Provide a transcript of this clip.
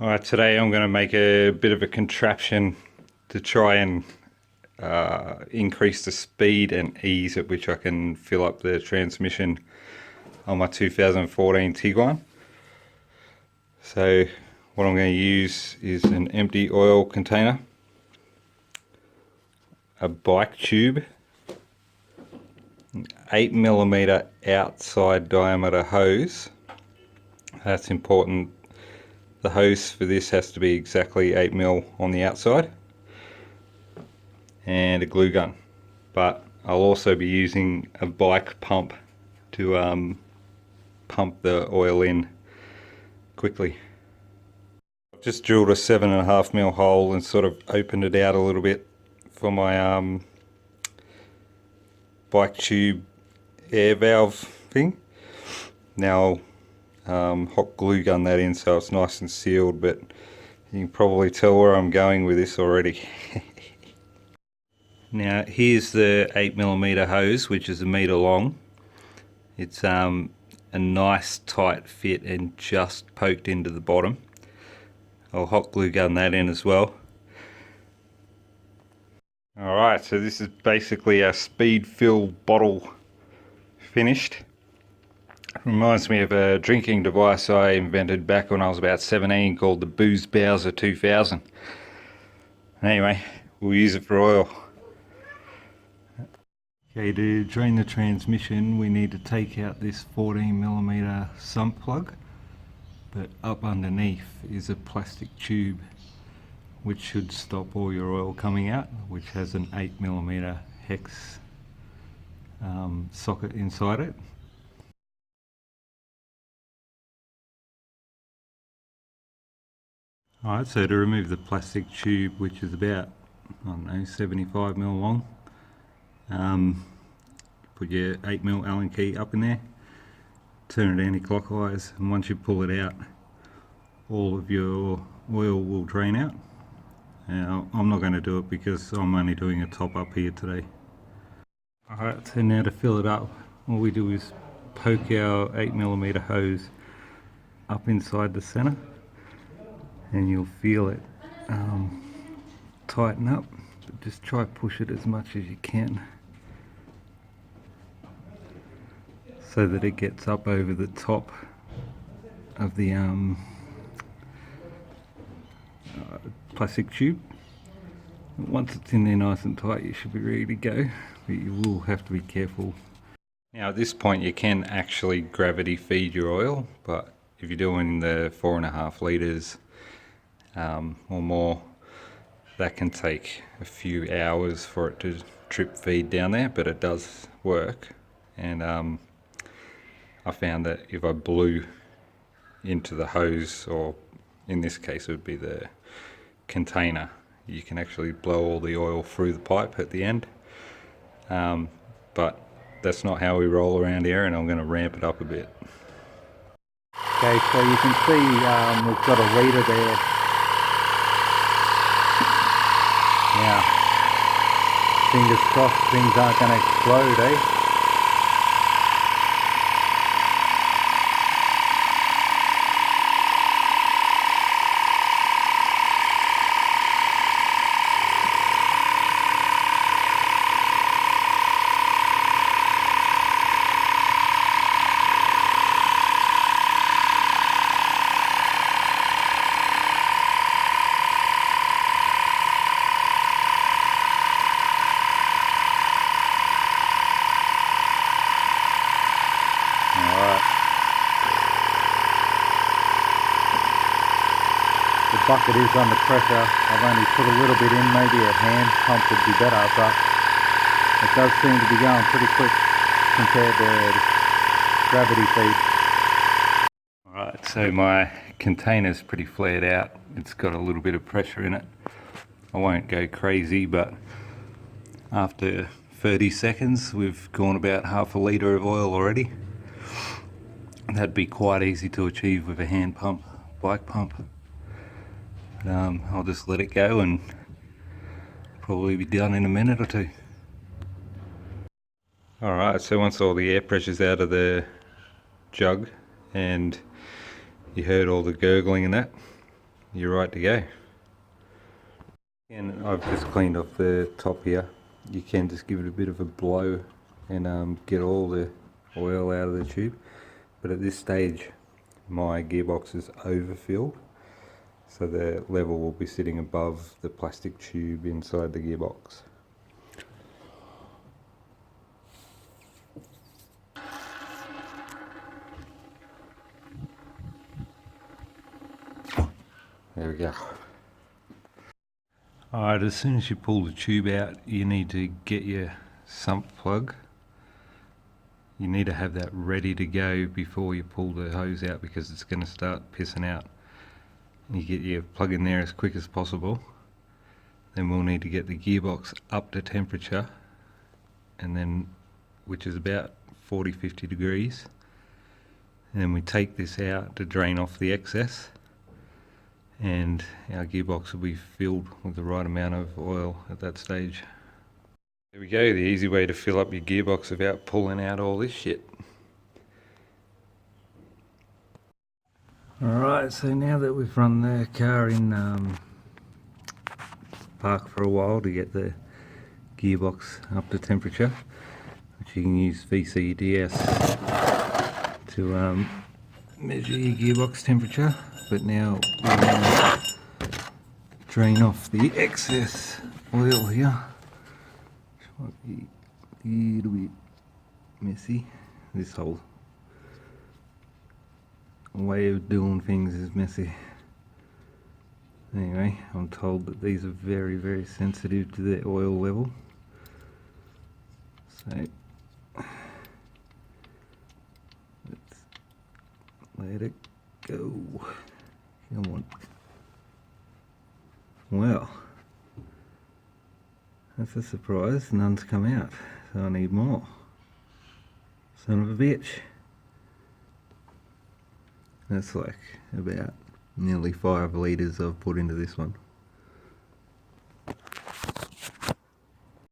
Alright, today I'm going to make a bit of a contraption to try and increase the speed and ease at which I can fill up the transmission on my 2014 Tiguan. So what I'm going to use is an empty oil container, a bike tube, an 8mm outside diameter hose. That's important. The hose for this has to be exactly 8mm on the outside, and a glue gun. But I'll also be using a bike pump to pump the oil in quickly. I've just drilled a 7.5mm hole and sort of opened it out a little bit for my bike tube air valve thing. Now hot glue gun that in so it's nice and sealed, but you can probably tell where I'm going with this already. Now here's the 8mm hose, which is 1 meter long. It's a nice tight fit and just poked into the bottom. I'll hot glue gun that in as well. Alright, so this is basically a speed fill bottle finished. Reminds me of a drinking device I invented back when I was about 17 called the Booze Bowser 2000. Anyway, we'll use it for oil. Okay, to drain the transmission we need to take out this 14mm sump plug, but up underneath is a plastic tube which should stop all your oil coming out, which has an 8mm hex socket inside it. Alright, so to remove the plastic tube, which is about, I don't know, 75mm long, put your 8mm Allen key up in there, turn it anti-clockwise, and once you pull it out, all of your oil will drain out. Now, I'm not going to do it because I'm only doing a top up here today. Alright, so now to fill it up, all we do is poke our 8mm hose up inside the center, and you'll feel it tighten up, but just try push it as much as you can so that it gets up over the top of the plastic tube. Once it's in there nice and tight, you should be ready to go, but you will have to be careful. Now at this point you can actually gravity feed your oil, but if you're doing the 4.5 litres or more, that can take a few hours for it to drip feed down there, but it does work. And I found that if I blew into the hose, or in this case it would be the container, you can actually blow all the oil through the pipe at the end. But that's not how we roll around here, and I'm going to ramp it up a bit. Okay, so you can see we've got a leader there. Now, fingers crossed things aren't going to explode, eh? The bucket is under pressure. I've only put a little bit in, maybe a hand pump would be better, but it does seem to be going pretty quick compared to gravity feed. Alright, so my container's pretty flared out. It's got a little bit of pressure in it. I won't go crazy, but after 30 seconds we've gone about half a litre of oil already. That'd be quite easy to achieve with a hand pump, bike pump. I'll just let it go and probably be done in a minute or two. Alright, so once all the air pressure's out of the jug and you heard all the gurgling and that, you're right to go. And I've just cleaned off the top here. You can just give it a bit of a blow and get all the oil out of the tube. But at this stage, my gearbox is overfilled, so the level will be sitting above the plastic tube inside the gearbox. There we go. Alright, as soon as you pull the tube out, you need to get your sump plug. You need to have that ready to go before you pull the hose out, because it's going to start pissing out. You get your plug in there as quick as possible. Then we'll need to get the gearbox up to temperature, and then, which is about 40-50 degrees. And then we take this out to drain off the excess, and our gearbox will be filled with the right amount of oil at that stage. There we go, the easy way to fill up your gearbox without pulling out all this shit. Alright, so now that we've run the car in park for a while to get the gearbox up to temperature, which you can use VCDS to measure your gearbox temperature, but now we're going to drain off the excess oil here, which might be a little bit messy. This whole way of doing things is messy. Anyway, I'm told that these are very, very sensitive to the oil level, so let's let it go. Come on. Well, that's a surprise, none's come out, so I need more. Son of a bitch. That's like about nearly 5 litres I've put into this one.